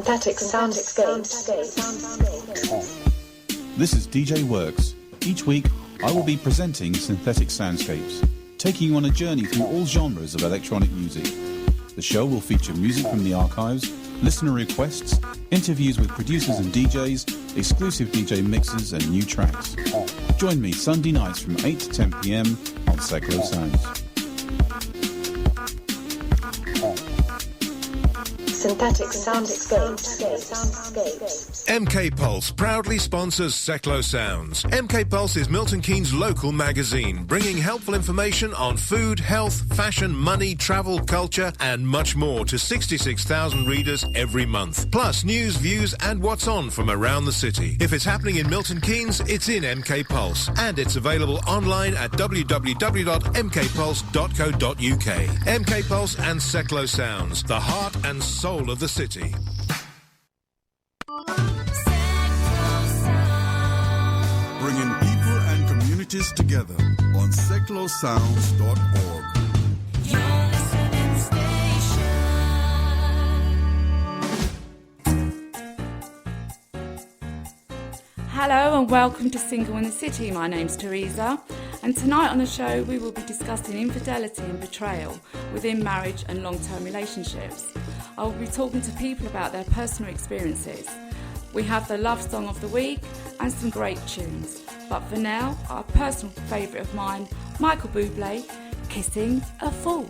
Synthetic soundscapes. This is DJ Works. Each week, I will be presenting Synthetic Soundscapes, taking you on a journey through all genres of electronic music. The show will feature music from the archives, listener requests, interviews with producers and DJs, exclusive DJ mixes and new tracks. Join me Sunday nights from 8 to 10 p.m. on Seclo Sounds. Synthetic soundscapes. MK Pulse proudly sponsors Seclo Sounds. MK Pulse is Milton Keynes' local magazine, bringing helpful information on food, health, fashion, money, travel, culture, and much more to 66,000 readers every month. Plus news, views, and what's on from around the city. If it's happening in Milton Keynes, it's in MK Pulse, and it's available online at www.mkpulse.co.uk. MK Pulse and Seclo Sounds, the heart and soul of the city. Bringing people and communities together on seclosounds.org. Hello and welcome to Single in the City. My name's Teresa, and tonight on the show we will be discussing infidelity and betrayal within marriage and long-term relationships. I will be talking to people about their personal experiences. We have the love song of the week and some great tunes. But for now, our personal favourite of mine, Michael Bublé, Kissing a Fool.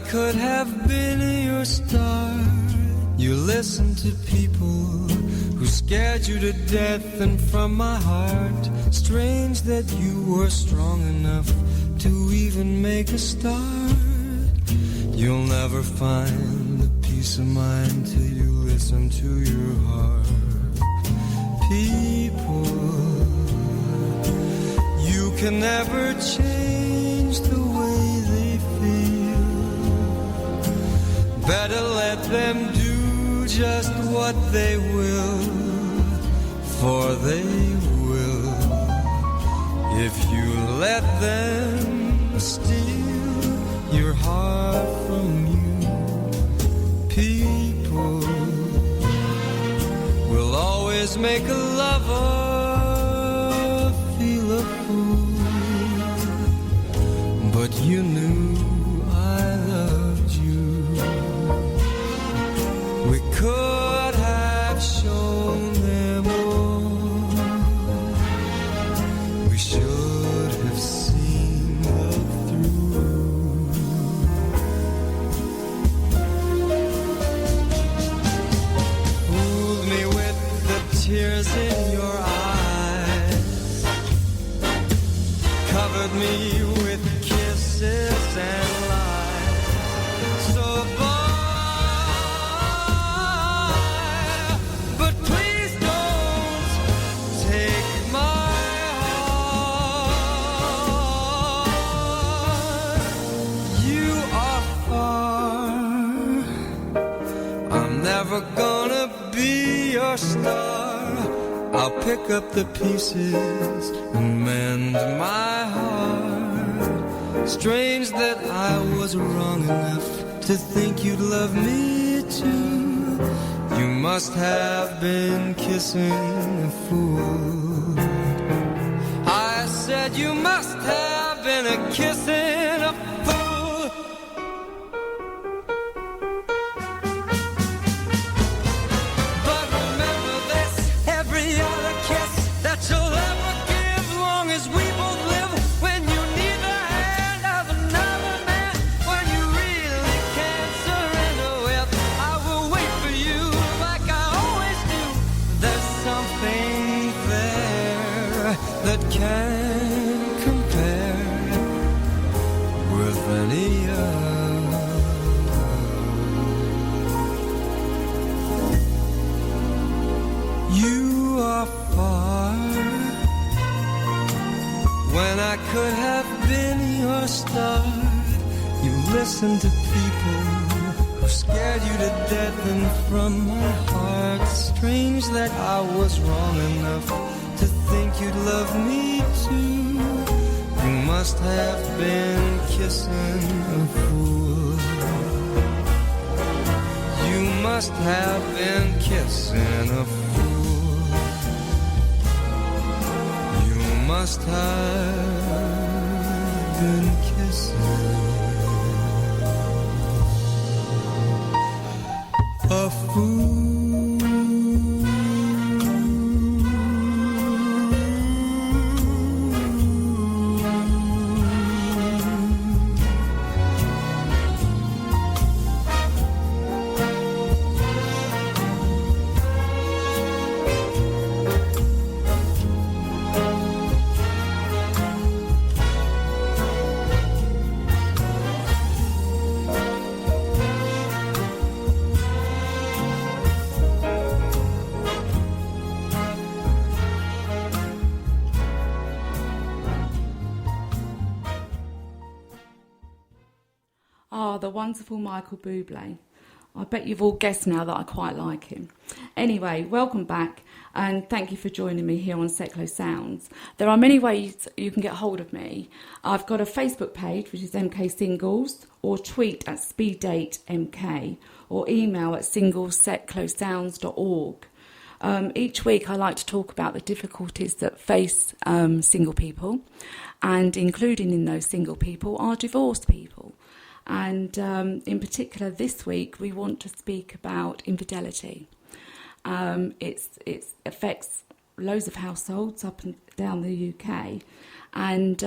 Could have been your star. You listened to people who scared you to death, and from my heart, strange that you were strong enough to even make a start. You'll never find the peace of mind till you listen to your heart. People, you can never change the way they feel. Better let them do just what they will, for they will. If you let them steal your heart from you, people will always make a lover feel a fool. But you knew I loved you. We could have shown them all. We should have seen love through. Fooled me with the tears in your eyes, covered me with kisses and lies. So never gonna be your star. I'll pick up the pieces and mend my heart. Strange that I was wrong enough to think you'd love me too. You must have been kissing a fool. I said you must have been a kissing a fool. Can't compare with any other. You are far when I could have been your star. listen to people who scared you to death, and from my heart, strange that I was wrong enough to think you'd love me too. You must have been kissing a fool. You must have been kissing a fool. You must have been kissing a fool. The wonderful Michael Bublé. I bet you've all guessed now that I quite like him. Anyway, welcome back, and thank you for joining me here on Seclo Sounds. There are many ways you can get hold of me. I've got a Facebook page, which is MK Singles, or tweet at SpeedDateMK, or email at singleseclosounds.org. Each week I like to talk about the difficulties that face single people, and including in those single people are divorced people. And in particular this week we want to speak about infidelity. It affects loads of households up and down the UK, and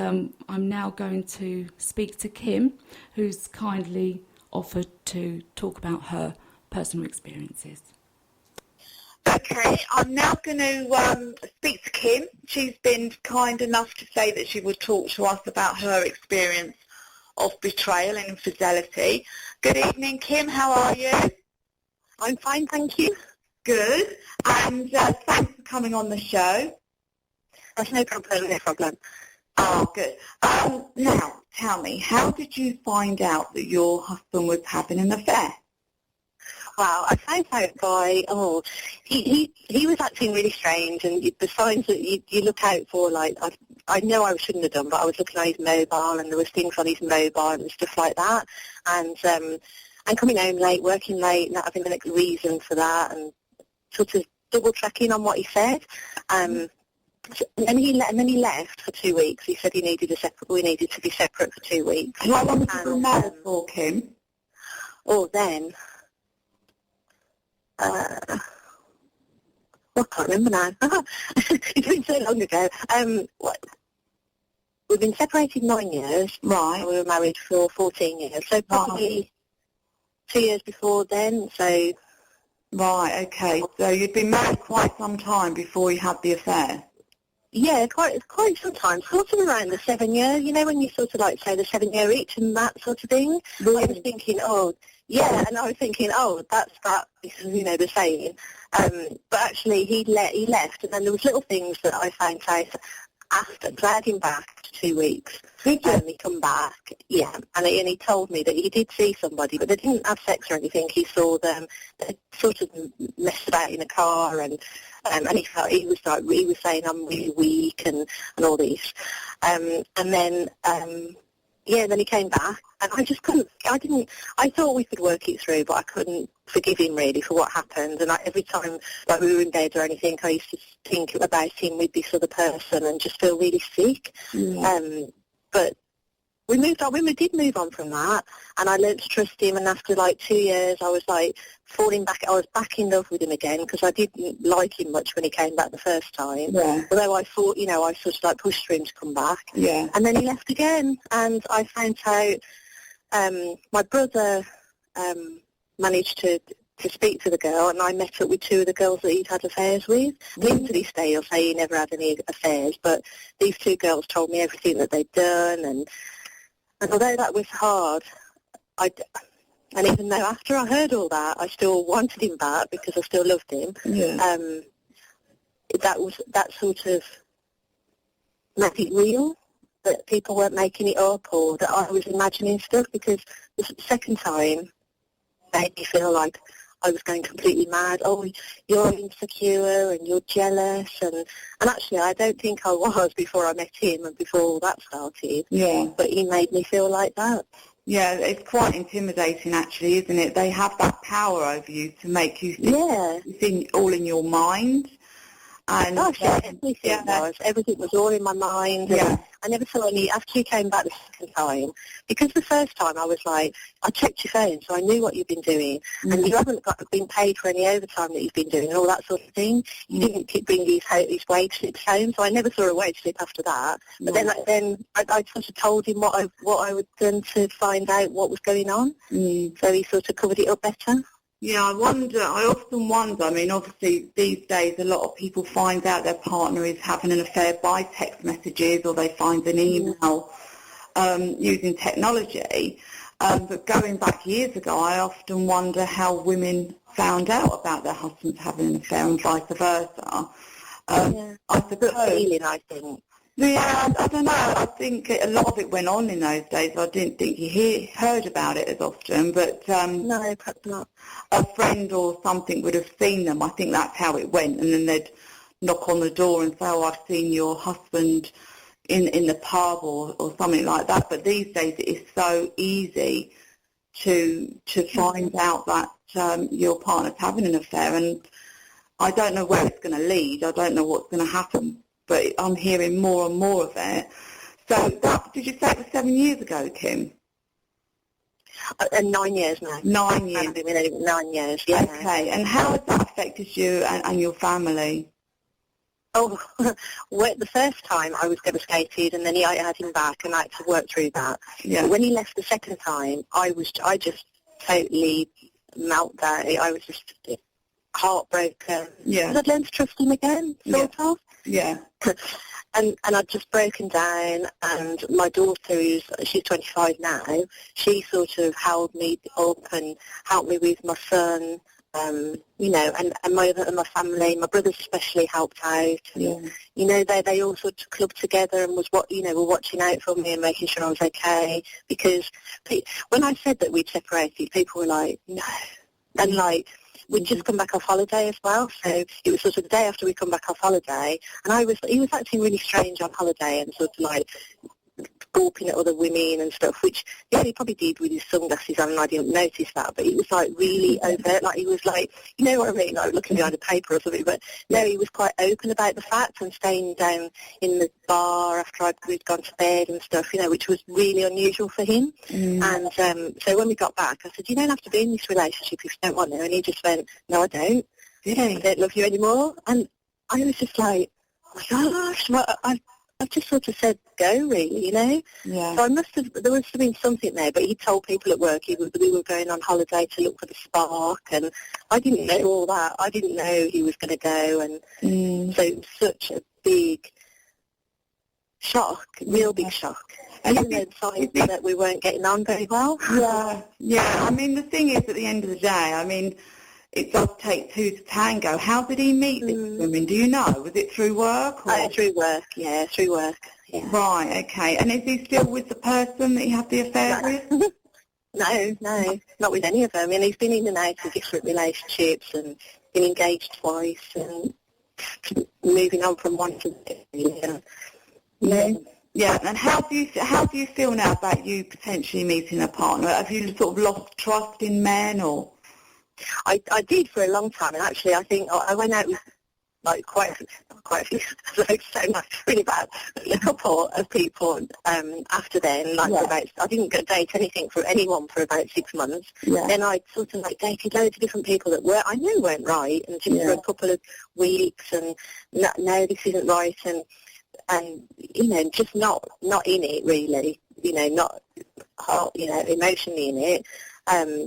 I'm now going to speak to Kim, who's kindly offered to talk about her personal experiences. Okay, I'm now going to speak to Kim. She's been kind enough to say that she would talk to us about her experience of betrayal and infidelity. Good evening, Kim. How are you? I'm fine, thank you. Good. And thanks for coming on the show. That's no problem, no problem. Oh, good. Now, tell me, how did you find out that your husband was having an affair? Well, I found out by, he was acting really strange, and the signs that you look out for, like, I know I shouldn't have done, but I was looking at his mobile, and there was things on his mobile and stuff like that, and coming home late, working late, not having a reason for that, and sort of double-checking on what he said. And then he left for 2 weeks. He said we needed to be separate for 2 weeks. How long have you been married for, Kim? Oh, then... I can't remember now. It's been so long ago. We've been separated 9 years. Right. We were married for 14 years. So probably 2 years before then. So. Right. Okay. So you'd been married quite some time before you had the affair. Yeah, quite some time. Sort of around the 7 year. You know, when you sort of like say the 7 year itch and that sort of thing. Really? I was thinking, yeah, and I was thinking, that's that, you know, the saying. But actually, he left, and then there was little things that I found out after. So I had him back for 2 weeks. He come back, yeah, and he told me that he did see somebody, but they didn't have sex or anything. He saw them, they sort of messed about in a car, and he was saying I'm really weak and all this, and then. Yeah, then he came back, and I thought we could work it through, but I couldn't forgive him, really, for what happened. And every time, like, we were in bed or anything, I used to think about him with this other person and just feel really sick. Mm. But we moved on. We did move on from that, and I learned to trust him, and after, 2 years, I was, falling back. I was back in love with him again, because I didn't like him much when he came back the first time. Yeah. Although I thought, I sort of, pushed for him to come back. Yeah. And then he left again, and I found out my brother managed to speak to the girl, and I met up with 2 of the girls that he'd had affairs with. Mm. And to this day, he'll say he never had any affairs, but these 2 girls told me everything that they'd done, and although that was hard, and even though after I heard all that, I still wanted him back because I still loved him. Yeah. That sort of made it real. that people weren't making it up or that I was imagining stuff, because the second time made me feel like I was going completely mad. Oh, you're insecure and you're jealous, and actually I don't think I was before I met him and before all that started. Yeah. But he made me feel like that. Yeah, it's quite intimidating actually, isn't it? They have that power over you to make you think all in your mind. And gosh, everything was all in my mind. And I never saw any, after you came back the second time, because the first time I was like, I checked your phone, so I knew what you've been doing, and you haven't been paid for any overtime that you've been doing and all that sort of thing. You didn't keep bringing these wage slips home, so I never saw a wage slip after that. But then I sort of told him what I would done to find out what was going on, so he sort of covered it up better. Yeah, I often wonder, I mean, obviously these days a lot of people find out their partner is having an affair by text messages, or they find an email using technology. But going back years ago, I often wonder how women found out about their husbands having an affair and vice versa. I suppose. Feeling, I think. Yeah, I don't know. I think a lot of it went on in those days. I didn't think you heard about it as often, but no, perhaps not. A friend or something would have seen them. I think that's how it went, and then they'd knock on the door and say, "Oh, I've seen your husband in the pub," or something like that. But these days it is so easy to find out that your partner's having an affair, and I don't know where it's going to lead. I don't know what's going to happen. But I'm hearing more and more of it. So did you say it was 7 years ago, Kim? 9 years now. 9 years. I've been with him 9 years, yeah. Okay, and how has that affected you and your family? Oh, well, the first time I was devastated, and then I had him back, and I had to work through that. Yeah. But when he left the second time, I just totally meltdown. I was just heartbroken. Yeah. Because I'd learned to trust him again, sort of. Yeah. And I'd just broken down, and my daughter, she's 25 now, she sort of held me up and helped me with my son, you know, and my family, my brothers especially helped out. Yeah. You know, they all sort of clubbed together and were watching out for me and making sure I was okay. Because when I said that we'd separated, people were like, no. And like, we'd just come back off holiday as well, so it was sort of the day after we come back off holiday, and he was acting really strange on holiday and sort of like gawping at other women and stuff, which he probably did with his sunglasses on, and I didn't notice that, but it was like really overt, like he was like, you know what I mean, like looking behind a paper or something, but no, he was quite open about the fact and staying down in the bar after we'd gone to bed and stuff, you know, which was really unusual for him. And so when we got back, I said, you don't have to be in this relationship if you don't want to, and he just went, no, I don't. I don't love you anymore. And I was just like, oh my gosh, I've just sort of said go, really, you know? Yeah. So there must have been something there, but he told people at work we were going on holiday to look for the spark, and I didn't know all that. I didn't know he was going to go, and so it was such a big shock, real big shock. And even though signs that we weren't getting on very well. Yeah. I mean, the thing is, at the end of the day, I mean, it does take two to tango. How did he meet these women? Do you know? Was it through work? Or? Through work, yeah, through work. Yeah. Right, okay. And is he still with the person that he had the affair with? No, not with any of them. I mean, he's been in and out of different relationships and been engaged twice and moving on from one to the other. Yeah, and how do you feel now about you potentially meeting a partner? Have you sort of lost trust in men, or...? I did for a long time, and actually I think I went out with like quite a few, like so much, really bad, a couple of people after then, like for about, I didn't date anyone for about 6 months. Then I sort of like dated loads of different people that I knew weren't right, and just for a couple of weeks, and no, this isn't right, and you know, just not in it really, you know, not emotionally in it.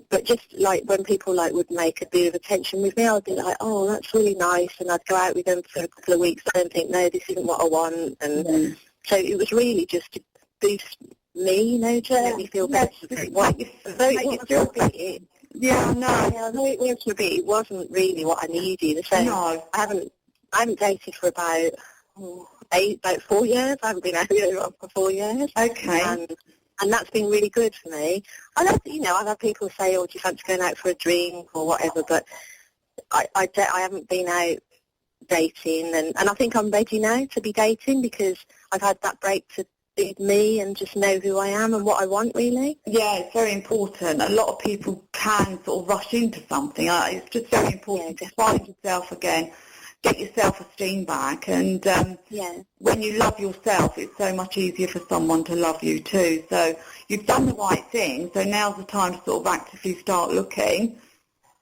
But just like when people like would make a bit of attention with me, I'd be like, oh, that's really nice, and I'd go out with them for a couple of weeks and think, no, this isn't what I want, and so it was really just to boost me, you know, to make me feel better. It wasn't really what I needed. So I haven't dated for about about 4 years. I haven't been out for 4 years. Okay. And that's been really good for me. I've had people say, "Oh, do you fancy going out for a drink or whatever?" But I haven't been out dating, and I think I'm ready now to be dating because I've had that break to be me and just know who I am and what I want, really. Yeah, it's very important. A lot of people can sort of rush into something. It's just very important to find yourself again, get your self-esteem back, and when you love yourself, it's so much easier for someone to love you too. So you've done the right thing, so now's the time to sort of actively start looking.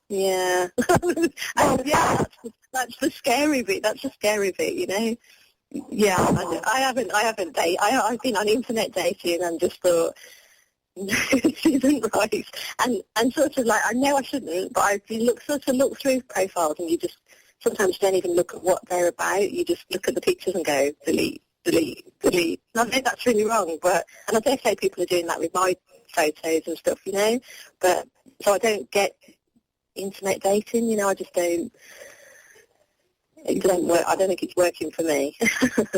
Yeah. That's the scary bit. That's the scary bit, you know. Yeah. I haven't dated. I've been on internet dating and just thought, no, this isn't right. And sort of like, I know I shouldn't, but I've look through profiles and you just sometimes don't even look at what they're about. You just look at the pictures and go, delete, delete, delete. And I know that's really wrong, and I dare say people are doing that with my photos and stuff, you know. But so I don't get internet dating, you know. I just don't. It doesn't work. I don't think it's working for me.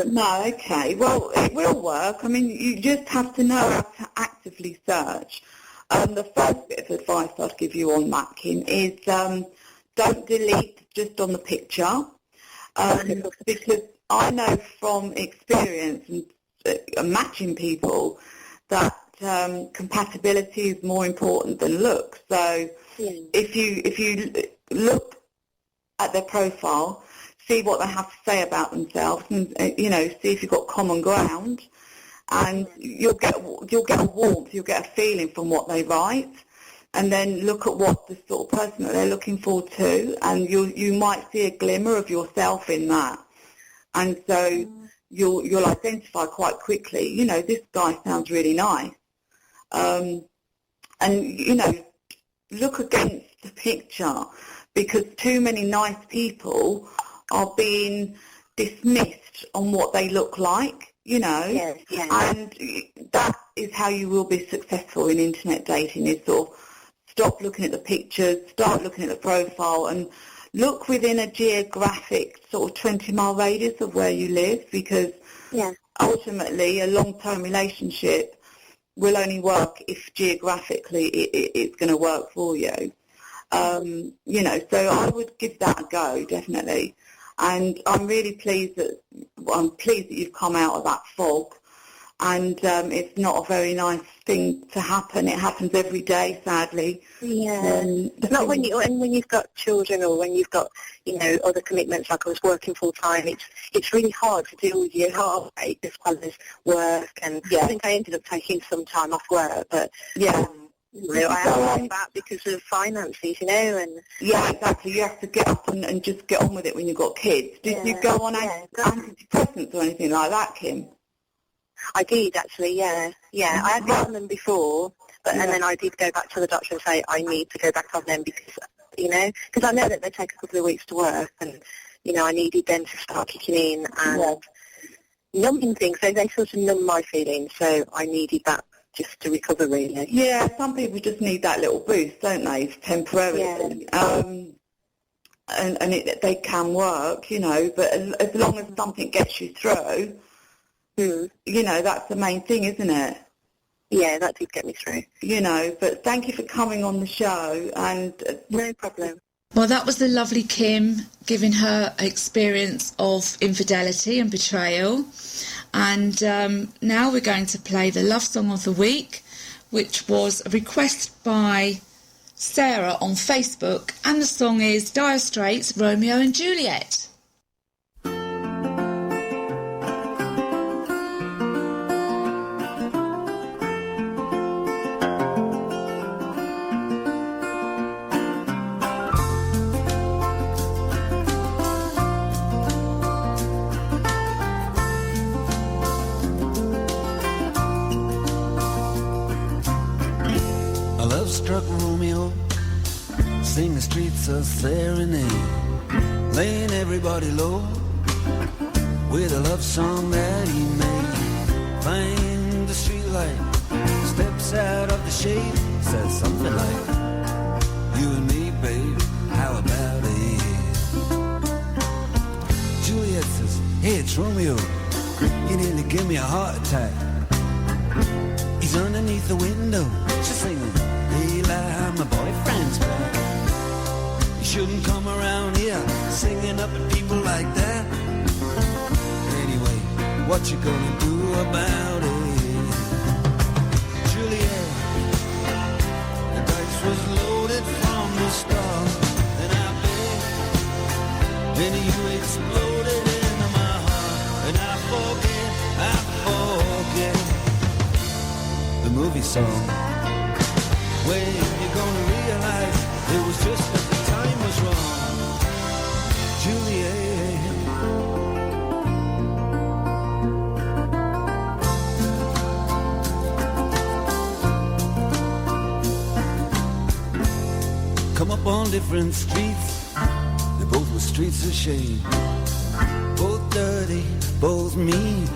No, okay. Well, it will work. I mean, you just have to know how to actively search. The first bit of advice I'd give you on matching is don't delete just on the picture, because I know from experience and matching people that compatibility is more important than looks. So if you look at their profile, see what they have to say about themselves, and see if you've got common ground, and you'll get a warmth, you'll get a feeling from what they write, and then look at what the sort of person that they're looking for to, and you might see a glimmer of yourself in that, and so you'll identify quite quickly. You know, this guy sounds really nice, and look against the picture, because too many nice people are being dismissed on what they look like, you know. Yes. And that is how you will be successful in internet dating, is sort of stop looking at the pictures, start looking at the profile, and look within a geographic sort of 20-mile radius of where you live, because ultimately a long-term relationship will only work if geographically it's going to work for you. So I would give that a go, definitely. And I'm really pleased that you've come out of that fog. And it's not a very nice thing to happen. It happens every day, sadly. Yeah. It's not when you've got children, or when you've got, other commitments, like I was working full time. It's really hard to deal with your heartbreak as well as work. And I think I ended up taking some time off work, but I have that because of finances, and exactly. You have to get up and just get on with it when you've got kids. Did you go on antidepressants or anything like that, Kim? I did, actually. I had been on them before, and then I did go back to the doctor and say I need to go back on them because I know that they take a couple of weeks to work, and I needed them to start kicking in and numbing things. So they sort of numb my feelings, so I needed that just to recover, really. Yeah, some people just need that little boost, don't they, temporarily. And they can work, but as long as something gets you through, that's the main thing, isn't it? Yeah, that did get me through. But thank you for coming on the show, and no problem. Well, that was the lovely Kim giving her experience of infidelity and betrayal. And now we're going to play the love song of the week, which was a request by Sarah on Facebook, and the song is Dire Straits' Romeo and Juliet. Struck Romeo, sing the streets a serenade, laying everybody low with a love song that he made. Find the streetlight, steps out of the shade, says something like, you and me, babe, how about it? Juliet says, hey, it's Romeo, give me a heart attack. He's underneath the window, she's singing, Eli, my boyfriend's back. You shouldn't come around here singing up at people like that. Anyway, what you gonna do about it? Juliet, the dice was loaded from the start, and I bet then you exploded into my heart, and I forget the movie song. When you gonna realize it was just that the time was wrong, Juliet. Come up on different streets, they both were streets of shame. Both dirty, both mean,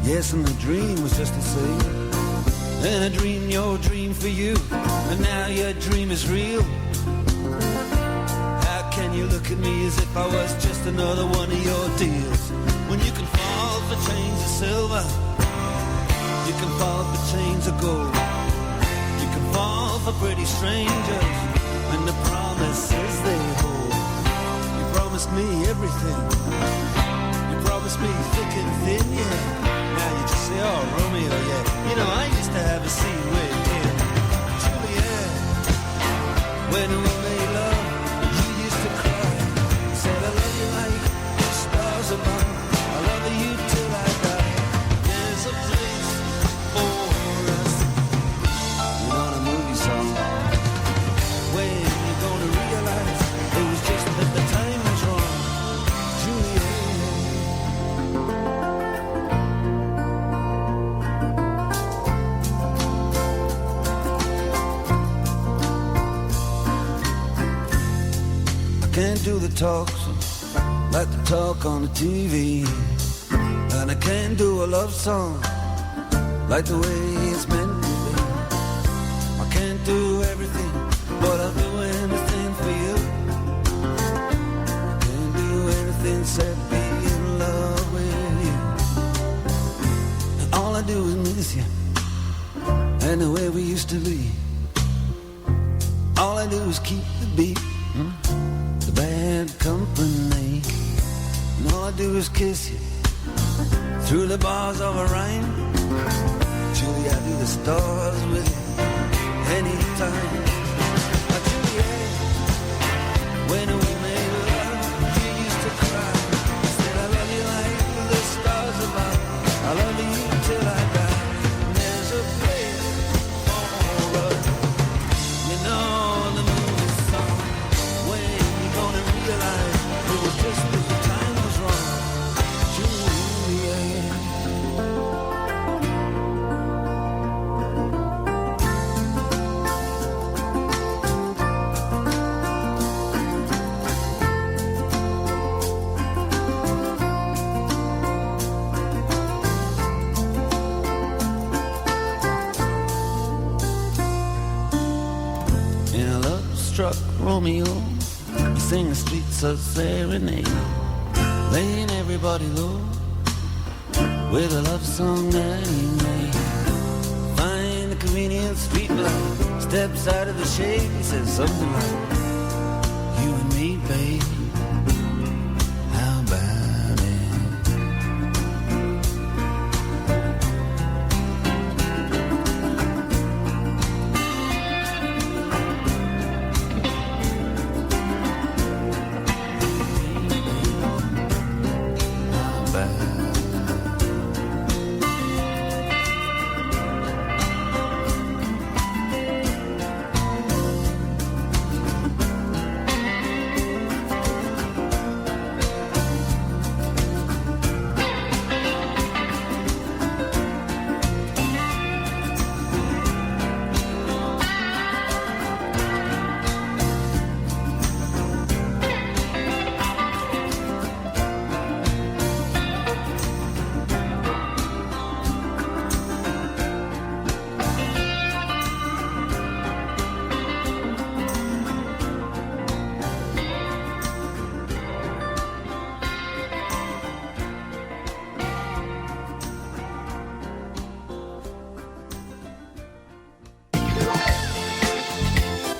yes, and the dream was just the same. And I dreamed your dream for you, and now your dream is real. How can you look at me as if I was just another one of your deals? When you can fall for chains of silver, you can fall for chains of gold, you can fall for pretty strangers, and the promises they hold. You promised me everything, you promised me thick and thin, yeah. Now you just say, oh, Romeo, yeah. You know, I used to have a scene with him, Juliet. When we made love, you used to cry. You said, I love you like the stars above, I love you till I die. There's a place for us. You know the movie song. When you gonna realize it was just that the time was wrong, Juliet. I can't do the talks like the talk on the TV, and I can't do a love song like the way it's meant to be. I can't do everything, but I'll do anything for you. I can't do anything except be in love with you. And all I do is miss you, and the way we used to be. All I do is keep the beat, the bad company. And all I do is kiss you through the bars of a rhyme. Julie, I do the stars with you anytime. Juliet, when we made love, you used to cry. You said, I love you like the stars above, I love you till I die. And there's a place for us. You know the movie song. When you gonna realize it was just that the time was wrong, Juliet. In a love-struck Romeo, you sing the streets of serenade, laying everybody low with a love song that he made. Find the convenient street light, steps out of the shade, he says something like, you and me, babe, how about it?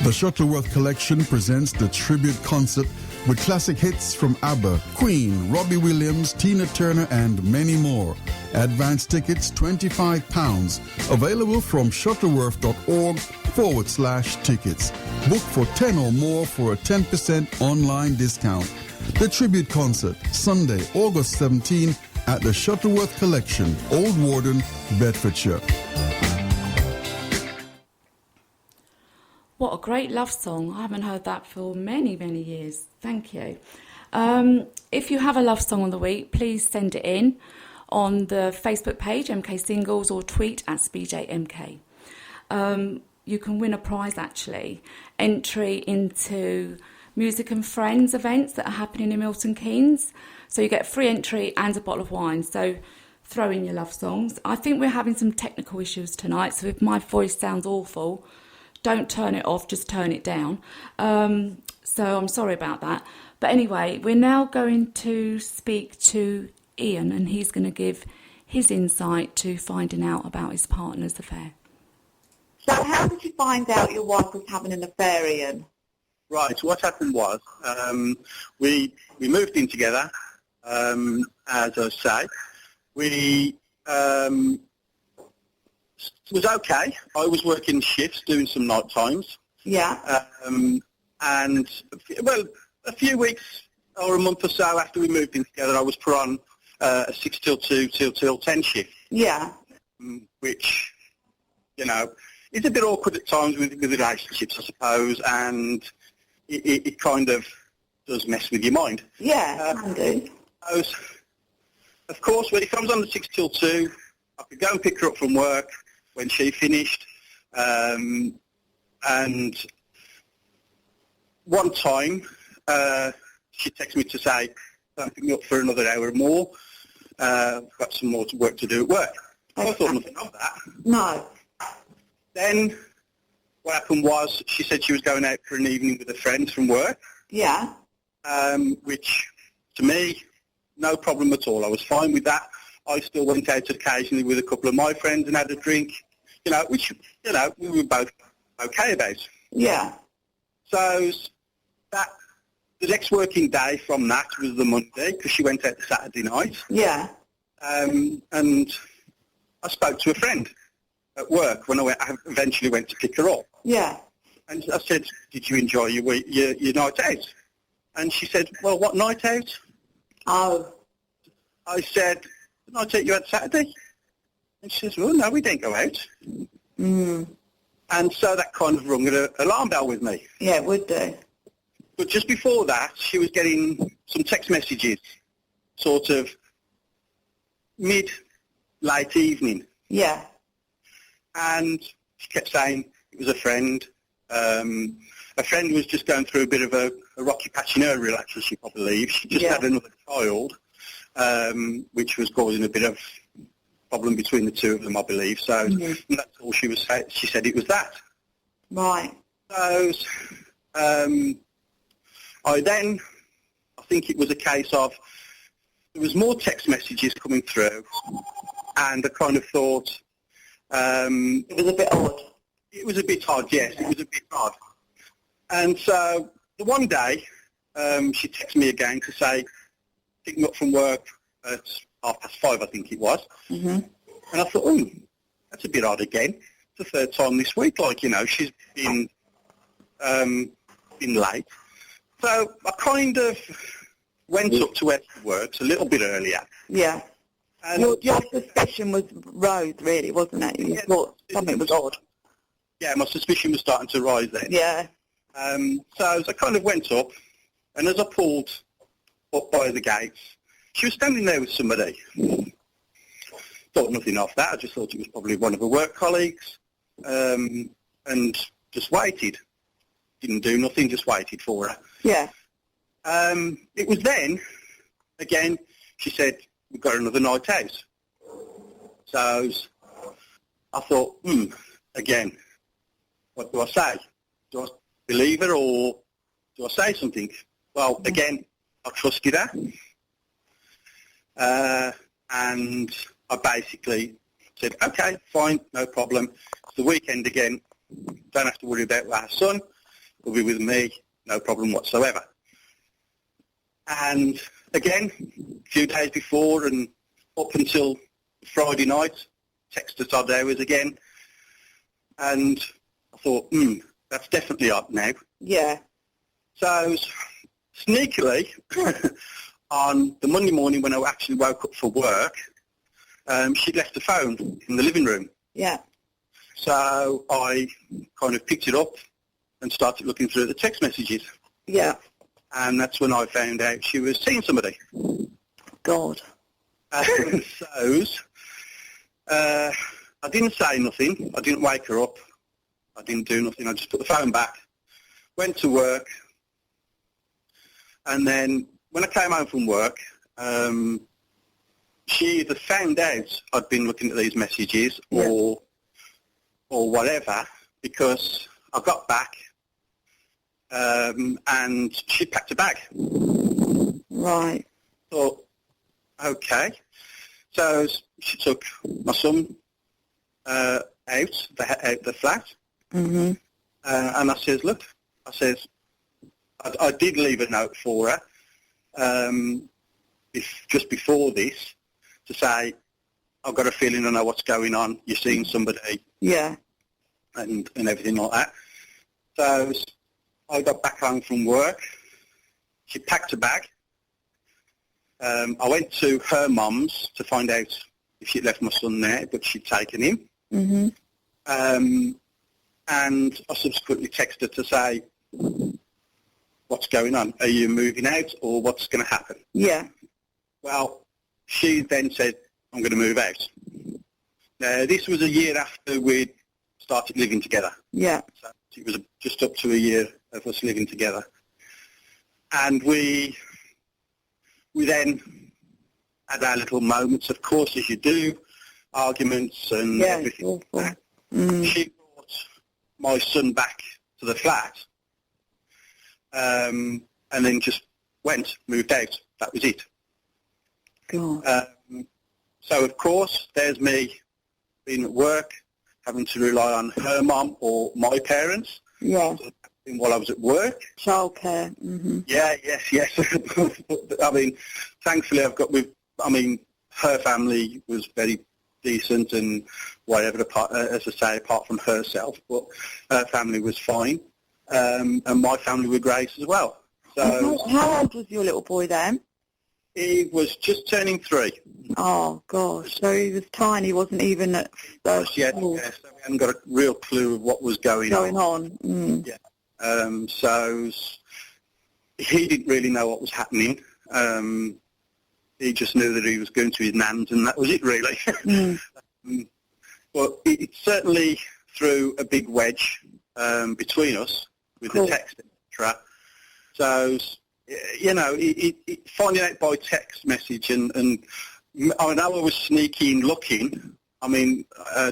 The Shuttleworth Collection presents the tribute concert with classic hits from ABBA, Queen, Robbie Williams, Tina Turner, and many more. Advance tickets £25. Available from shuttleworth.org/tickets. Book for 10 or more for a 10% online discount. The tribute concert, Sunday, August 17 at the Shuttleworth Collection, Old Warden, Bedfordshire. What a great love song. I haven't heard that for many, many years. Thank you. If you have a love song of the week, please send it in on the Facebook page, MK Singles, or tweet at SpeedJMK. You can win a prize, actually. Entry into Music and Friends events that are happening in Milton Keynes. So you get free entry and a bottle of wine. So throw in your love songs. I think we're having some technical issues tonight, so if my voice sounds awful, don't turn it off, just turn it down. So I'm sorry about that. But anyway, we're now going to speak to Ian, and he's going to give his insight to finding out about his partner's affair. So how did you find out your wife was having an affair, Ian? Right, so what happened was we moved in together, as I say. We was okay. I was working shifts, doing some night times. Yeah. And, well, a few weeks or a month or so after we moved in together, I was put on a 6 till 2 till 10 shift. Yeah. Which, you know, is a bit awkward at times with relationships, I suppose, and it kind of does mess with your mind. Yeah, can do. Of course, when it comes on the 6 till 2, I could go and pick her up from work when she finished. And one time, she texted me to say, don't pick me up for another hour or more. I've got some more work to do at work. Okay. I thought nothing of that. No. Then what happened was she said she was going out for an evening with her friends from work. Yeah. Which, to me, no problem at all. I was fine with that. I still went out occasionally with a couple of my friends and had a drink, you know, which, you know, we were both okay about. Yeah. So that the next working day from that was the Monday, because she went out the Saturday night. Yeah. And I spoke to a friend at work when I eventually went to pick her up. Yeah. And I said, did you enjoy your night out? And she said, well, what night out? Oh. I said, the night out you had Saturday? And she says, well, no, we didn't go out. Mm. And so that kind of rung an alarm bell with me. Yeah, it would do. But just before that, she was getting some text messages, sort of mid-late evening. Yeah. And she kept saying it was a friend. A friend was just going through a bit of a rocky patch in her relationship, I believe. She just had another child, which was causing a bit of problem between the two of them, I believe. So that's all she was saying. She said it was that. Right. So I think it was a case of there was more text messages coming through, and I kind of thought... it was a bit odd. It was a bit odd, yes. It was a bit odd. And so the one day, she texted me again to say, pick me up from work at 5:30, I think it was. Mm-hmm. And I thought, oh, that's a bit odd again. It's the third time this week, like, you know, she's been late. So I kind of went up to where she works a little bit earlier. Yeah. And your suspicion was rose, really, wasn't it? You thought something was odd. Yeah, my suspicion was starting to rise then. Yeah. So as I kind of went up, and as I pulled up by the gates, she was standing there with somebody. Thought nothing of that. I just thought it was probably one of her work colleagues, and just waited. Didn't do nothing, just waited for her. Yeah. It was then, again, she said, we've got another night out. So I thought, again, what do I say? Do I believe her or do I say something? Well, again, I trusted her. And I basically said, okay, fine, no problem. It's the weekend again. Don't have to worry about our son. will be with me, no problem whatsoever. And again, a few days before and up until Friday night, texted Todd Hours again, and I thought, that's definitely up now. Yeah. So sneakily, on the Monday morning when I actually woke up for work, she'd left the phone in the living room. Yeah. So I kind of picked it up and started looking through the text messages. Yeah. And that's when I found out she was seeing somebody. God. So I didn't say nothing. I didn't wake her up. I didn't do nothing. I just put the phone back, went to work, and then when I came home from work, she either found out I'd been looking at these messages or whatever, because I got back and she packed a bag. Right. Thought, okay. So she took my son out the flat, Mm-hmm. and I says, look, I did leave a note for her just before this to say, I've got a feeling I know what's going on. You're seeing somebody. Yeah. And everything like that. So I got back home from work. She packed a bag. I went to her mum's to find out if she'd left my son there, but she'd taken him. Mm-hmm. And I subsequently texted her to say, what's going on? Are you moving out or what's going to happen? Yeah. Well, she then said, I'm going to move out. Now, this was a year after we'd started living together. Yeah. So it was just up to a year of us living together. And we then had our little moments, of course, as you do, arguments and everything. She brought my son back to the flat and then just moved out. That was it. God. So, of course, there's me being at work, having to rely on her mum or my parents. Yeah. While I was at work. Childcare. Mm-hmm. Yeah, yes. I mean, thankfully her family was very decent and whatever, as I say, apart from herself, but her family was fine. And my family were great as well. So how old was your little boy then? He was just turning 3. Oh, gosh. So he was tiny, wasn't even at school. Yeah, so we hadn't got a real clue of what was going on. Mm. Yeah. So he didn't really know what was happening. He just knew that he was going to his nan's, and that was it, really. Mm. But it certainly threw a big wedge between us with the text, etc. So, finding out by text message, and I know I was sneaking looking. I mean,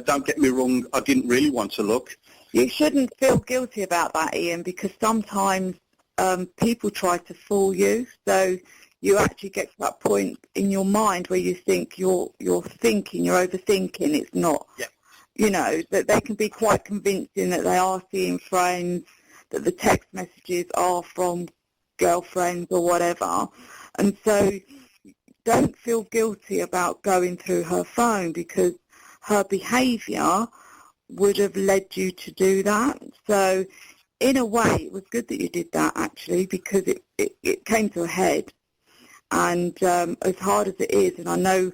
don't get me wrong, I didn't really want to look. You shouldn't feel guilty about that, Ian, because sometimes people try to fool you. So you actually get to that point in your mind where you think you're thinking, you're overthinking. It's not. Yeah. That they can be quite convincing that they are seeing friends, that the text messages are from girlfriends or whatever. And so don't feel guilty about going through her phone, because her behaviour would have led you to do that. So in a way, it was good that you did that, actually, because it came to a head. And as hard as it is, and I know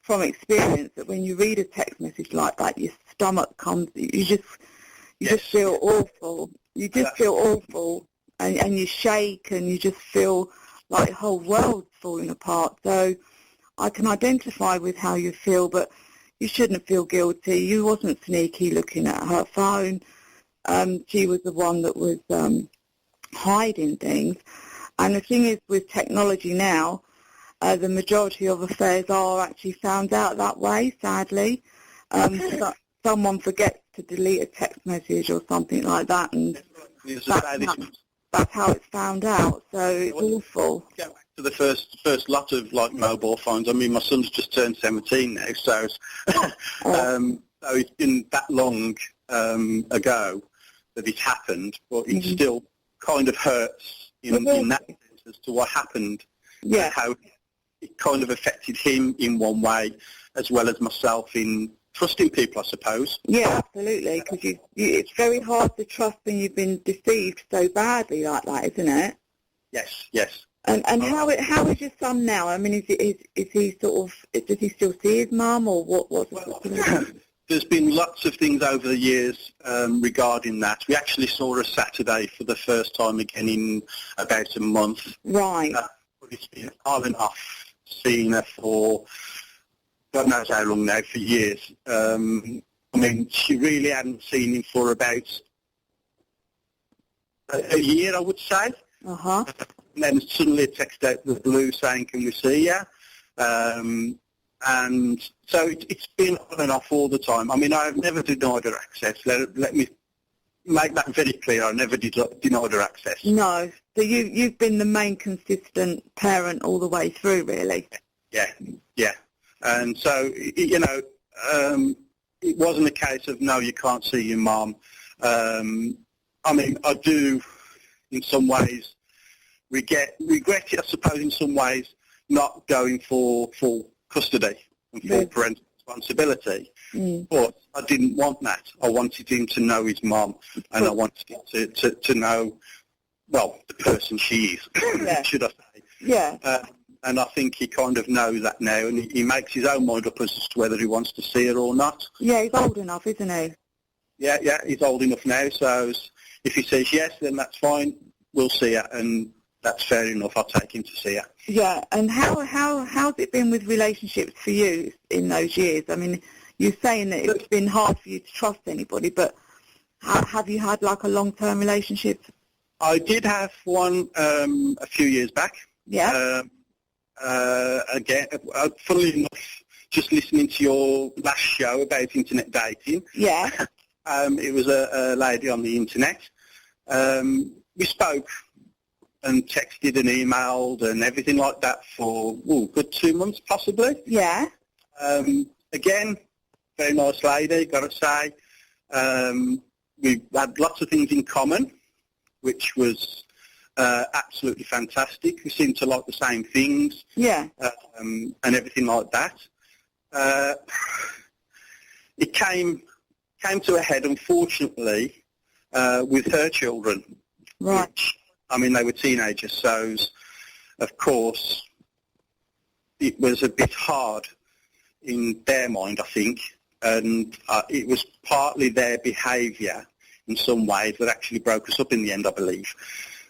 from experience that when you read a text message like that, your stomach comes, you just feel awful. You just feel awful, and you shake, and you just feel like the whole world's falling apart. So I can identify with how you feel, but you shouldn't feel guilty. You wasn't sneaky looking at her phone. She was the one that was hiding things. And the thing is, with technology now, the majority of affairs are actually found out that way, sadly. Someone forgets to delete a text message or something like that, and that's how it's found out. So it's awful. Go back to the first lot of mobile phones. I mean, my son's just turned 17 now, so so it's been that long ago that it happened, but it still kind of hurts in that sense as to what happened. Yeah. How it kind of affected him in one way, as well as myself in trusting people, I suppose. Yeah, absolutely, because it's very hard to trust when you've been deceived so badly like that, isn't it? Yes. And how is your son now? I mean, is he sort of, does he still see his mum, or what's the situation? There's been lots of things over the years regarding that. We actually saw her Saturday for the first time again in about a month. Right. But it's been on and off seeing her for God knows how long now, for years. I mean, she really hadn't seen him for about a year, I would say. Uh-huh. And then suddenly a text out of the blue saying, can we see you? And so it's been on and off all the time. I mean, I've never denied her access. Let me make that very clear. I never denied her access. No. So you've been the main consistent parent all the way through, really? Yeah. And so, you know, it wasn't a case of, no, you can't see your mum. I mean, I do, in some ways, regret it, I suppose, in some ways, not going for full custody and full parental responsibility. But I didn't want that. I wanted him to know his mum, and I wanted him to know, well, the person she is, should I say. Yeah. And I think he kind of knows that now, and he makes his own mind up as to whether he wants to see her or not. Yeah, he's old enough, isn't he? Yeah, he's old enough now, so if he says yes, then that's fine, we'll see her, and that's fair enough, I'll take him to see her. Yeah, and how's it been with relationships for you in those years? I mean, you're saying that it's been hard for you to trust anybody, but have you had, like, a long-term relationship? I did have one a few years back. Yeah. Again, funnily enough, just listening to your last show about internet dating. Yeah. It was a lady on the internet. We spoke and texted and emailed and everything like that for good 2 months, possibly. Yeah. Again, very nice lady, got to say. We had lots of things in common, which was absolutely fantastic. We seemed to like the same things. Yeah. And everything like that. It came to a head, unfortunately, with her children. Right. Which, I mean, they were teenagers, so, of course, it was a bit hard in their mind, I think, and it was partly their behaviour in some ways that actually broke us up in the end, I believe.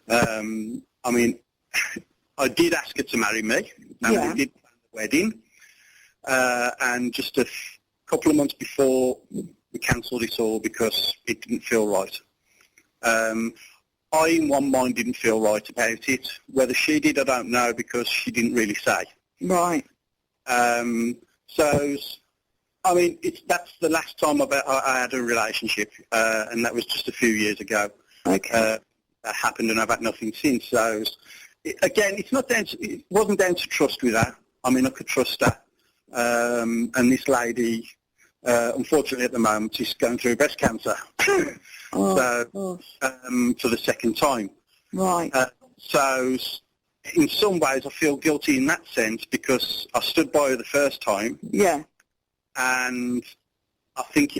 I mean, I did ask her to marry me, and we did plan the wedding, and just a couple of months before, we cancelled it all because it didn't feel right. I, in one mind, didn't feel right about it. Whether she did, I don't know, because she didn't really say. Right. So, I mean, that's the last time I had a relationship, and that was just a few years ago. Okay. That happened, and I've had nothing since. So, again, it wasn't down to trust with her. I mean, I could trust her. And this lady, unfortunately at the moment, is going through breast cancer. For the second time. Right. So, in some ways, I feel guilty in that sense because I stood by her the first time. Yeah. And I think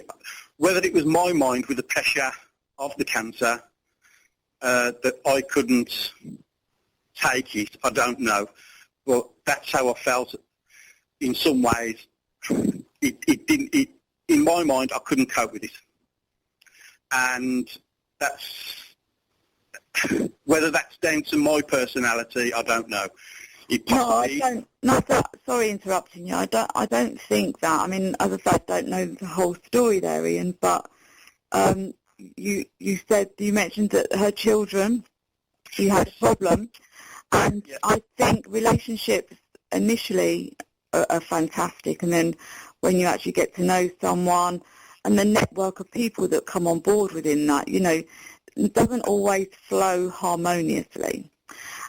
whether it was my mind with the pressure of the cancer that I couldn't take it, I don't know. But that's how I felt. In some ways, in my mind, I couldn't cope with it. And whether that's down to my personality, I don't know. Sorry interrupting you. I don't think that. I mean, as I said, I don't know the whole story there, Ian, but you mentioned that her children, she had a problem, and I think relationships initially are fantastic, and then when you actually get to know someone and the network of people that come on board within that, you know, it doesn't always flow harmoniously.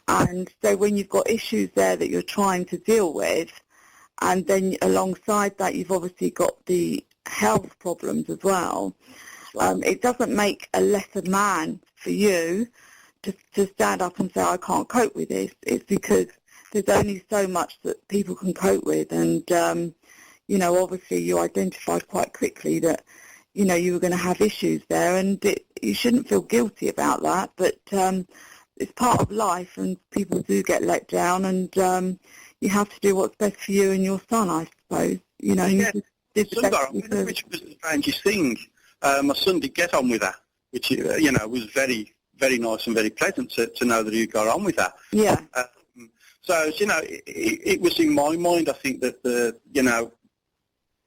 And so when you've got issues there that you're trying to deal with, and then alongside that you've obviously got the health problems as well, It doesn't make a lesser man for you to stand up and say, I can't cope with this. It's because there's only so much that people can cope with. And, obviously you identified quite quickly that, you were going to have issues there, and you shouldn't feel guilty about that. But it's part of life, and people do get let down, and you have to do what's best for you and your son, I suppose. You did the best which was the strangest thing. My son did get on with her, which, was very, very nice and very pleasant to know that he got on with her. Yeah. So, it was in my mind, I think, that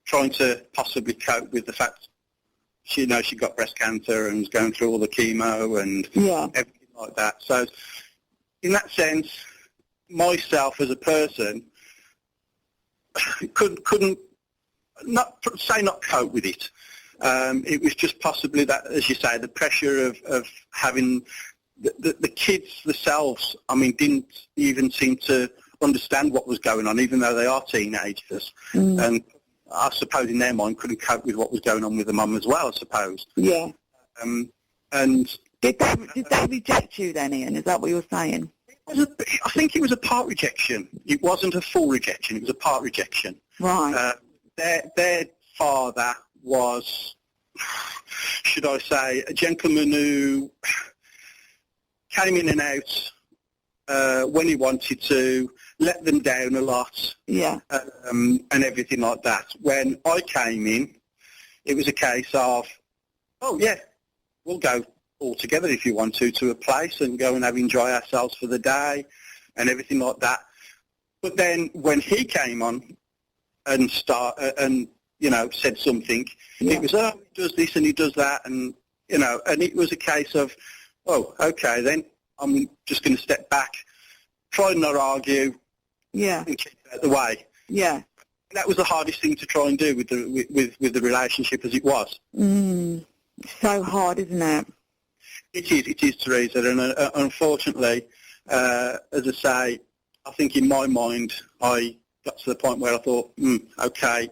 trying to possibly cope with the fact she got breast cancer and was going through all the chemo and everything like that. So in that sense, myself as a person couldn't not cope with it. It was just possibly that, as you say, the pressure of having the kids themselves, didn't even seem to understand what was going on, even though they are teenagers. And I suppose in their mind couldn't cope with what was going on with the mum as well, I suppose. Yeah. And did they reject you then, Ian? Is that what you're saying? I think it was a part rejection. It wasn't a full rejection. It was a part rejection. Right. Their father was, should I say, a gentleman who came in and out when he wanted to, let them down a lot, and everything like that. When I came in, it was a case of, oh yeah, we'll go all together if you want to a place and go and enjoy ourselves for the day and everything like that. But then when he came on and said something, it was, oh, he does this and he does that, and and it was a case of, oh, okay, then I'm just going to step back, try and not argue, and keep it out of the way. Yeah. That was the hardest thing to try and do with the relationship as it was. So hard, isn't it? It is, Teresa, and unfortunately, as I say, I think in my mind I got to the point where I thought, okay,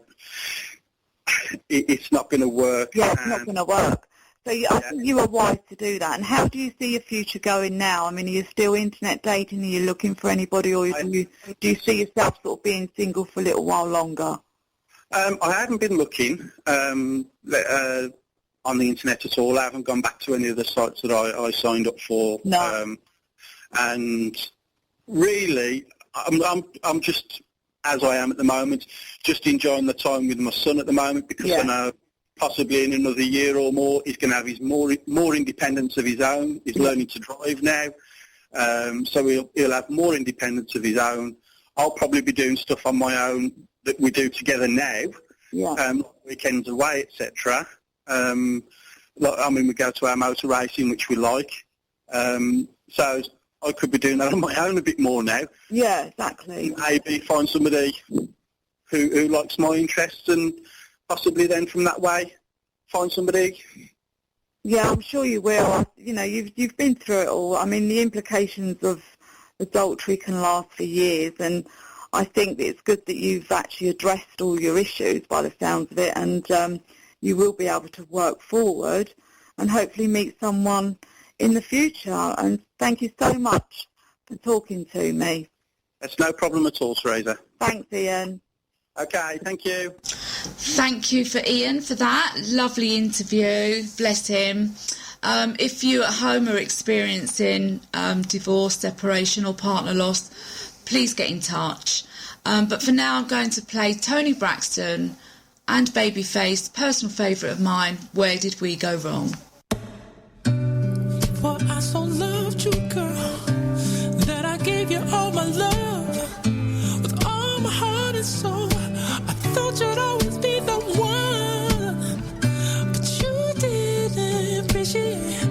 it's not going to work. Yeah, it's not going to work. So I think you were wise to do that. And how do you see your future going now? Are you still internet dating? Are you looking for anybody, or do you see yourself sort of being single for a little while longer? I haven't been looking on the internet at all. I haven't gone back to any of the sites that I signed up for. No. And really, I'm just, as I am at the moment, just enjoying the time with my son at the moment, because I know possibly in another year or more he's going to have his more independence of his own. He's learning to drive now, so he'll have more independence of his own. I'll probably be doing stuff on my own that we do together now, weekends away, etc. We go to our motor racing, which we like, so I could be doing that on my own a bit more now. Yeah, exactly. Maybe find somebody who likes my interests, and possibly then from that way find somebody. Yeah, I'm sure you will. You've been through it all. The implications of adultery can last for years, and I think that it's good that you've actually addressed all your issues by the sounds of it, and you will be able to work forward and hopefully meet someone in the future. And thank you so much for talking to me. That's no problem at all, Teresa. Thanks, Ian. Okay, thank you. Thank you for Ian for that lovely interview. Bless him. If you at home are experiencing divorce, separation or partner loss, please get in touch. But for now, I'm going to play Tony Braxton and Babyface, personal favourite of mine, Where Did We Go Wrong? For I so loved you, girl, that I gave you all my love, with all my heart and soul. I thought you'd always be the one, but you didn't appreciate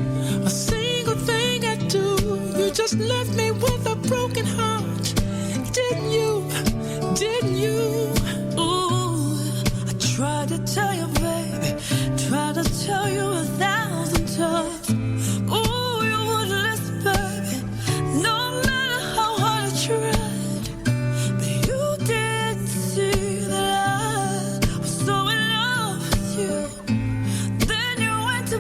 a single thing I do. You just left me with a broken heart, didn't you? Didn't you? Ooh, I tried to tell you, baby, tried to tell you 1,000 times. Ooh, you wouldn't listen, baby, no matter how hard I tried. But you didn't see that I was so in love with you. Then you went to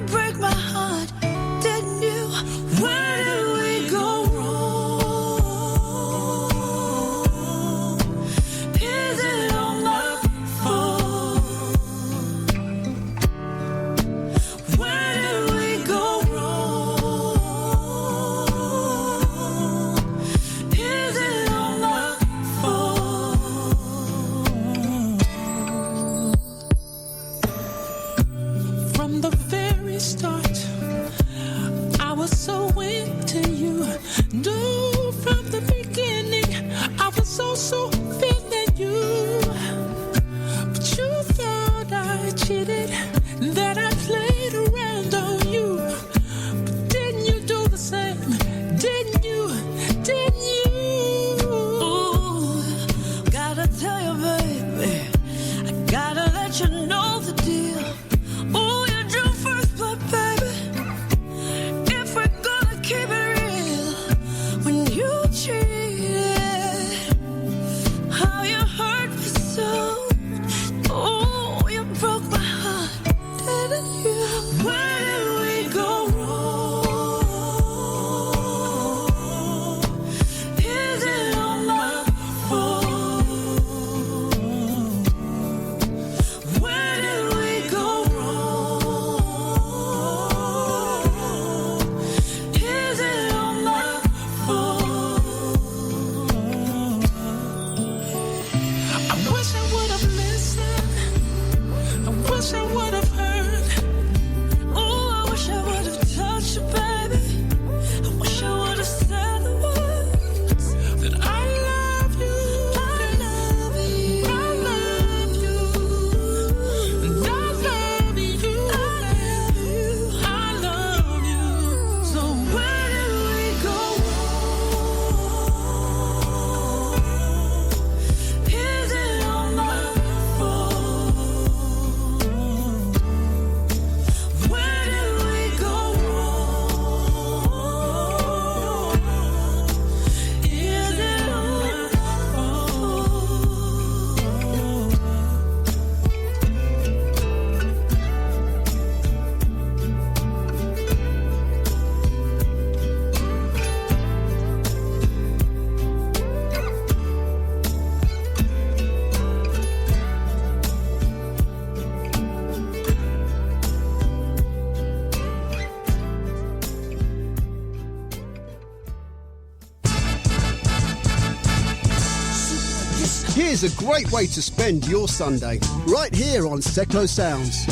here's a great way to spend your Sunday, right here on Seclo Sounds.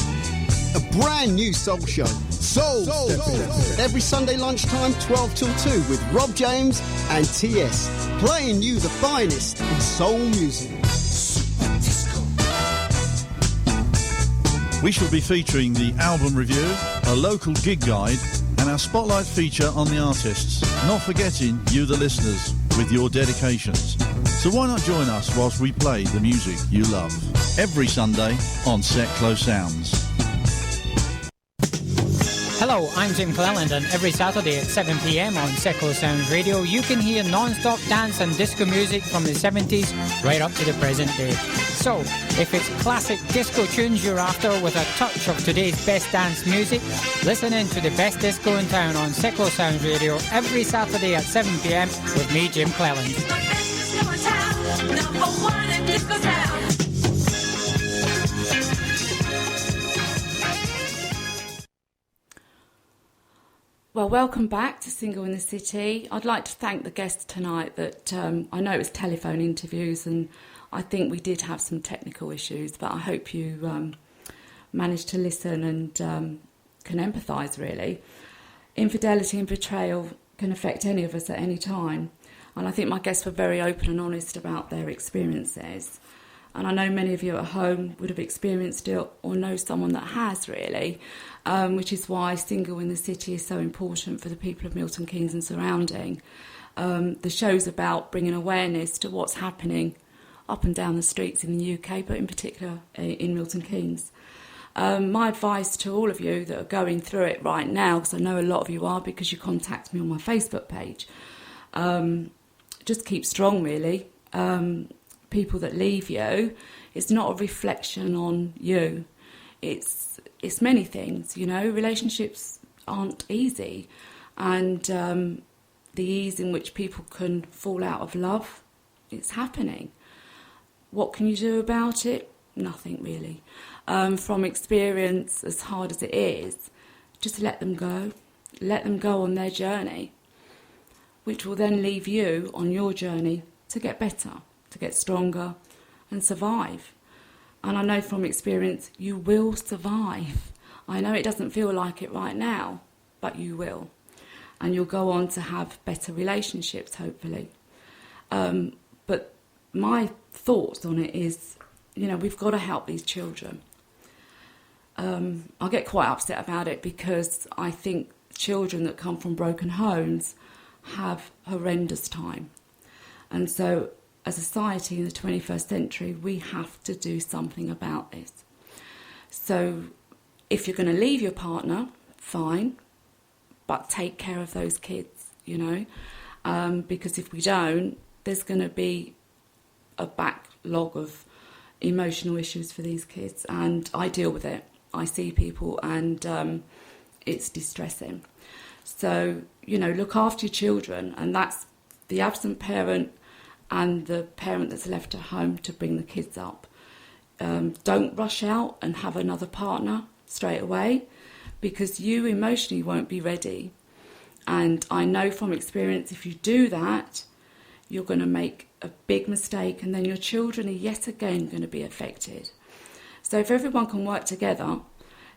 A brand new soul show, Soul. Every Sunday lunchtime, 12 till 2 with Rob James and TS, playing you the finest in soul music. We shall be featuring the album review, a local gig guide, and our spotlight feature on the artists, not forgetting you the listeners with your dedications. So why not join us whilst we play the music you love every Sunday on Seclo Sounds. Hello, I'm Jim Cleland, and every Saturday at 7 p.m. on Seclo Sounds Radio, you can hear non-stop dance and disco music from the 70s right up to the present day. So, if it's classic disco tunes you're after with a touch of today's best dance music, listen in to the best disco in town on Seclo Sounds Radio every Saturday at 7 p.m. with me, Jim Cleland. Well, welcome back to Single in the City. I'd like to thank the guests tonight that I know it was telephone interviews and I think we did have some technical issues, but I hope you managed to listen and can empathise, really. Infidelity and betrayal can affect any of us at any time. And I think my guests were very open and honest about their experiences. And I know many of you at home would have experienced it or know someone that has, really, which is why Single in the City is so important for the people of Milton Keynes and surrounding. The show's about bringing awareness to what's happening up and down the streets in the UK, but in particular in Milton Keynes. My advice to all of you that are going through it right now, because I know a lot of you are because you contact me on my Facebook page, just keep strong, really. People that leave you, it's not a reflection on you. It's many things, you know. Relationships aren't easy, and the ease in which people can fall out of love, it's happening. What can you do about it? Nothing, really. From experience, as hard as it is, just let them go. Let them go on their journey, which will then leave you on your journey to get better, to get stronger and survive. And I know from experience you will survive. I know it doesn't feel like it right now, but you will. And you'll go on to have better relationships, hopefully. But my thoughts on it is, you know, we've got to help these children. I get quite upset about it because I think children that come from broken homes have horrendous time. And so as a society in the 21st century, we have to do something about this. So if you're going to leave your partner, fine, but take care of those kids, you know, because if we don't, there's going to be a backlog of emotional issues for these kids, and I deal with it. I see people, and it's distressing. So, you know, look after your children, and that's the absent parent and the parent that's left at home to bring the kids up. Don't rush out and have another partner straight away, because you emotionally won't be ready. And I know from experience, if you do that, you're going to make a big mistake, and then your children are yet again going to be affected. So if everyone can work together,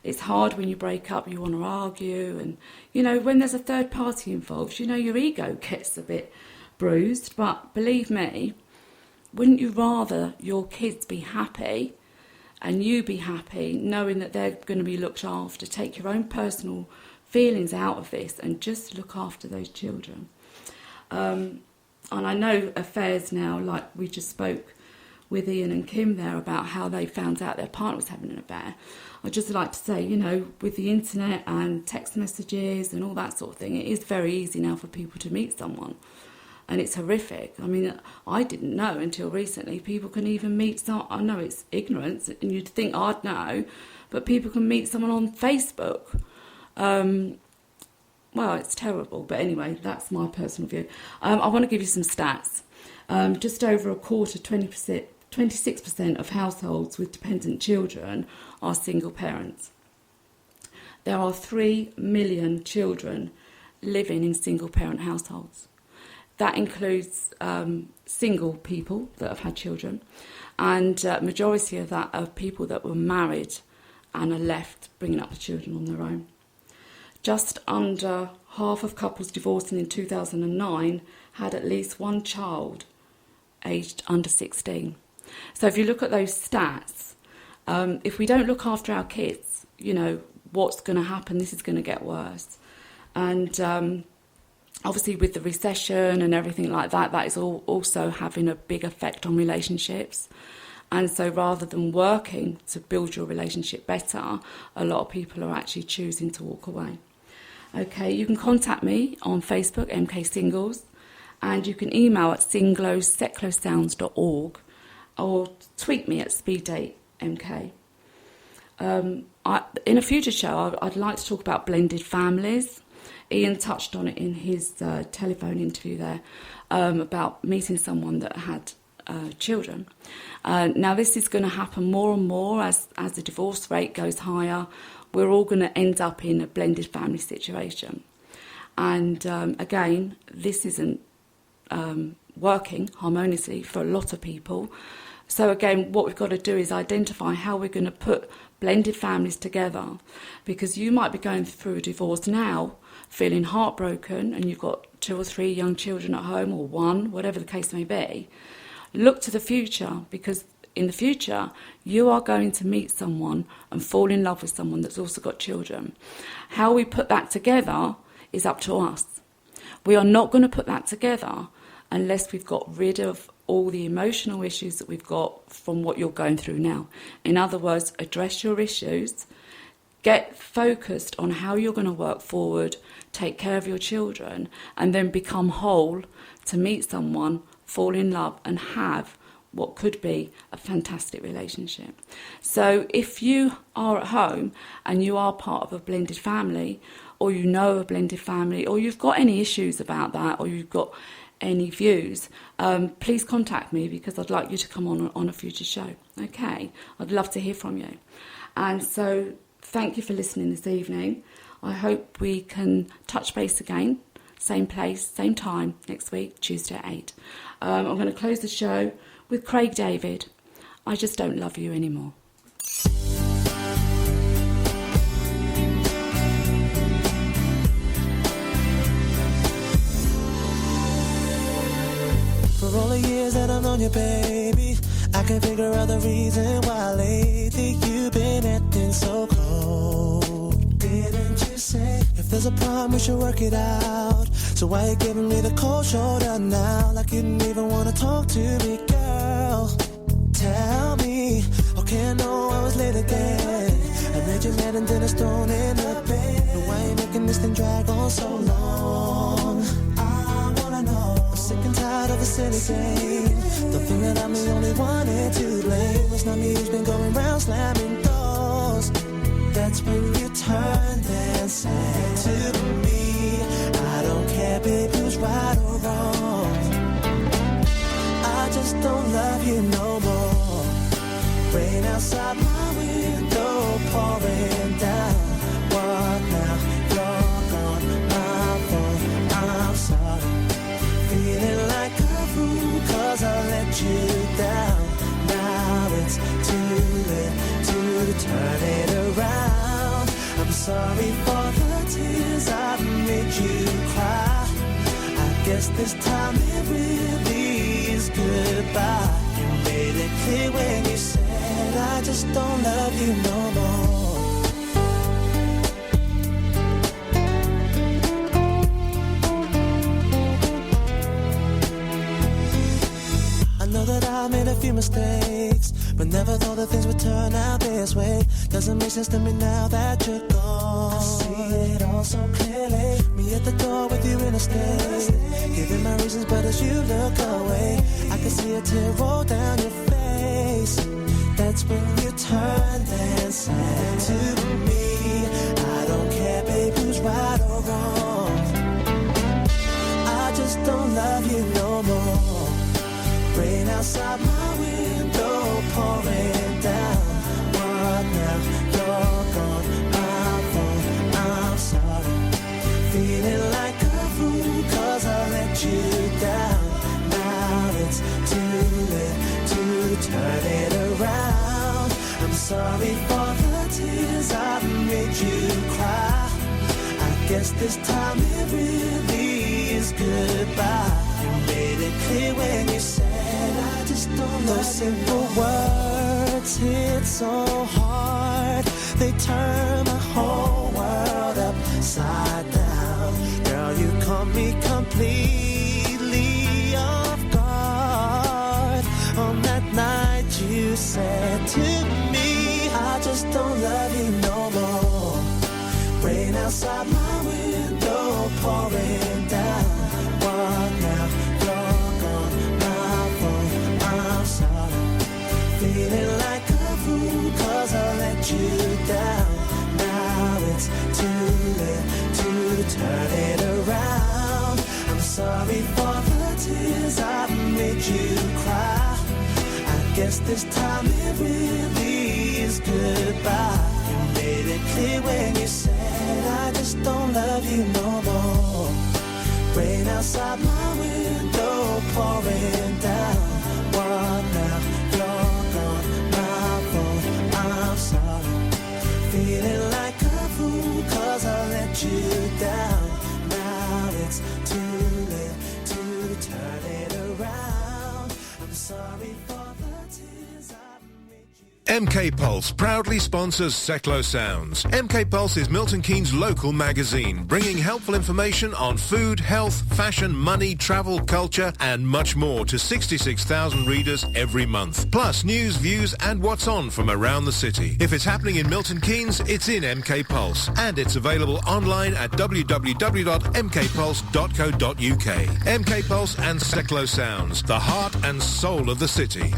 it's hard when you break up, you want to argue, and, you know, when there's a third party involved, you know, your ego gets a bit bruised. But believe me, wouldn't you rather your kids be happy and you be happy, knowing that they're going to be looked after? Take your own personal feelings out of this and just look after those children. And I know affairs now, like we just spoke with Ian and Kim there about how they found out their partner was having an affair. I'd just like to say, you know, with the internet and text messages and all that sort of thing, it is very easy now for people to meet someone. And it's horrific. I mean, I didn't know until recently people can even meet someone. I know it's ignorance and you'd think I'd know, but people can meet someone on Facebook. Well, it's terrible. But anyway, that's my personal view. I want to give you some stats. Just over a quarter, 26% of households with dependent children are single parents. There are 3 million children living in single parent households. that includes single people that have had children, and majority of that are people that were married and are left bringing up the children on their own. Just under half of couples divorcing in 2009 had at least one child aged under 16. So if you look at those stats, if we don't look after our kids, you know, what's going to happen? This is going to get worse. And obviously with the recession and everything like that, that is also having a big effect on relationships. And so rather than working to build your relationship better, a lot of people are actually choosing to walk away. Okay, you can contact me on Facebook, MK Singles, and you can email at singlow@seclosounds.org or tweet me at speeddatemk. In a future show, I'd like to talk about blended families. Ian touched on it in his telephone interview there about meeting someone that had children. Now, this is going to happen more and more as the divorce rate goes higher. We're all going to end up in a blended family situation. And again, this isn't working harmoniously for a lot of people. So again, what we've got to do is identify how we're going to put blended families together, because you might be going through a divorce now, feeling heartbroken, and you've got 2 or 3 young children at home, or 1, whatever the case may be. Look to the future, because in the future, you are going to meet someone and fall in love with someone that's also got children. How we put that together is up to us. We are not going to put that together unless we've got rid of all the emotional issues that we've got from what you're going through now. In other words, address your issues, get focused on how you're going to work forward, take care of your children, and then become whole to meet someone, fall in love, and have what could be a fantastic relationship. So if you are at home and you are part of a blended family, or you know a blended family, or you've got any issues about that, or you've got any views, please contact me, because I'd like you to come on a future show. Okay, I'd love to hear from you. And so thank you for listening this evening. I hope we can touch base again, same place, same time next week, Tuesday at 8. I'm going to close the show with Craig David, I Just Don't Love You Anymore. For all the years that I've known you, baby, I can't figure out the reason why lately you've been acting so cold. Didn't you say if there's a problem we should work it out? So why you giving me the cold shoulder now, like you didn't even want to talk to me, girl? Tell me, okay, I know I was late again. I made you mad and then it's thrown in the bed. But why you making this thing drag on so long? I wanna know. I'm sick and tired of the silly game. Don't think that I'm the only one here to blame. It's not me who's been going round slamming doors. That's when you turned and said to me, I don't care, babe, who's right or wrong. I just don't love you no more. Rain outside my window pouring down. What now? You're gone, my fault, I'm sorry. Feeling like a fool 'cause I let you down. Now it's too late to turn it around. I'm sorry for the tears I've made you cry. I guess this time it really is goodbye. You made it clear when you said I just don't love you no more. I know that I made a few mistakes, but never thought that things would turn out this way. Doesn't make sense to me now that you're gone. I see it all so clearly. Me at the door with you in a state, giving my reasons, but as you look away, I can see a tear roll down your face. That's when you turned and said to me, I don't care, babe, who's right or wrong. I just don't love you no more. Rain outside my window pouring down. What now? You're gone, my fault, I'm sorry. Feeling like a fool 'cause I let you down. guess this time it really is goodbye. You made it clear when you said I just don't love you. Those simple words hit so hard, they turn my whole world upside down. Girl, you caught me completely off guard. On that night you said to me, I just don't love you no more. Rain outside my window pouring down. What now? You're gone, my fault, I'm sorry. Feeling like a fool 'cause I let you down. Now it's too late to turn it around. I'm sorry for the tears I've made you cry. I guess this time it really is goodbye. You made it clear when you said I just don't love you no more. Rain outside my window pouring down. What now? You're gone, my fault, I'm sorry. Feeling like a fool 'cause I let you down. Now it's too late to turn it around. I'm sorry for the tears I've made you. MK Pulse proudly sponsors Seclo Sounds. MK Pulse is Milton Keynes' local magazine, bringing helpful information on food, health, fashion, money, travel, culture, and much more to 66,000 readers every month. Plus news, views, and what's on from around the city. If it's happening in Milton Keynes, it's in MK Pulse, and it's available online at www.mkpulse.co.uk. MK Pulse and Seclo Sounds, the heart and soul of the city.